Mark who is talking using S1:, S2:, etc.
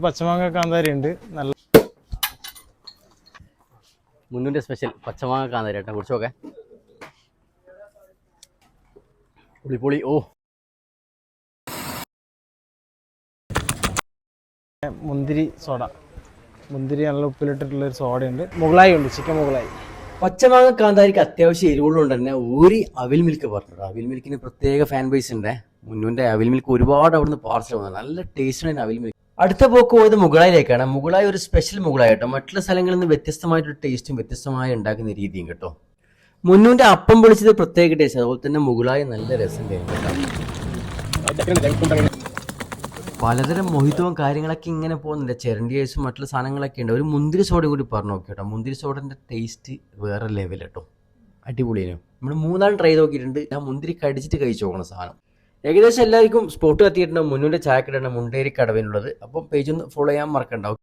S1: പച്ചമാങ്ങ കാന്താരി ഉണ്ട്. നല്ല
S2: മുന്നൂൻ്റെ സ്പെഷ്യൽ പച്ചമാങ്ങ കാന്താരി ഏട്ടാ, കുടിച്ചോക്കെ. പുളിപ്പൊളി. ഓ,
S1: മുന്തിരി സോഡ, മുന്തിരി നല്ല ഉപ്പിലിട്ടിട്ടുള്ളൊരു സോഡയുണ്ട്. മുകളായി ഉണ്ട്, ചിക്കൻ മുകളായി.
S2: പച്ചമാങ്ങ കാന്താരിക്ക് അത്യാവശ്യം എരിവുള്ളതുകൊണ്ട് തന്നെ ഒരു അവിൽ മിൽക്ക് പറഞ്ഞു. അവിൽ മിൽക്കിന് പ്രത്യേക ഫാൻ ബേസ് ഉണ്ട്. മുന്നൂൻ്റെ അവിൽ മിൽക്ക് ഒരുപാട് അവിടുന്ന് പാർസൽ വന്നത്, നല്ല ടേസ്റ്റാണ് അവിൽ മിൽക്ക്. അടുത്ത പോക്ക് പോയത് മുകളായിലേക്കാണ്. മുകളായി ഒരു സ്പെഷ്യൽ മുകളായി കേട്ടോ, മറ്റുള്ള സ്ഥലങ്ങളിൽ നിന്ന് വ്യത്യസ്തമായിട്ടൊരു ടേസ്റ്റും വ്യത്യസ്തമായി ഉണ്ടാക്കുന്ന രീതിയും കേട്ടോ. മുന്നൂൻ്റെ അപ്പം പൊളിച്ചത് പ്രത്യേക ടേസ്റ്റ്, അതുപോലെ തന്നെ മുകളായി നല്ല രസം കേട്ടോ. പലതരം മൊഹിതവും കാര്യങ്ങളൊക്കെ ഇങ്ങനെ പോകുന്നുണ്ട്. ചെരണ്ടി ഐസും മറ്റുള്ള സാധനങ്ങളൊക്കെ ഉണ്ട്. ഒരു മുന്തിരി സോഡ കൂടി പറഞ്ഞു നോക്കി കേട്ടോ. മുന്തിരി സോഡൻ്റെ ടേസ്റ്റ് വേറെ ലെവൽ കേട്ടോ, അടിപൊളിയാണ്. നമ്മൾ 3 ട്രൈ നോക്കിയിട്ടുണ്ട്. ഞാൻ മുന്തിരി കടിച്ചിട്ട് കഴിച്ചു നോക്കണം സാധനം. ഏകദേശം എല്ലാവർക്കും സ്പോട്ട് കത്തിയിട്ടുണ്ടാവും. മുന്നൂൻ്റെ ചായക്കടയാണ് മുണ്ടേരി കടവിനുള്ളത്. അപ്പം പേജ് ഒന്ന് ഫോളോ ചെയ്യാൻ മറക്കണ്ടാവും.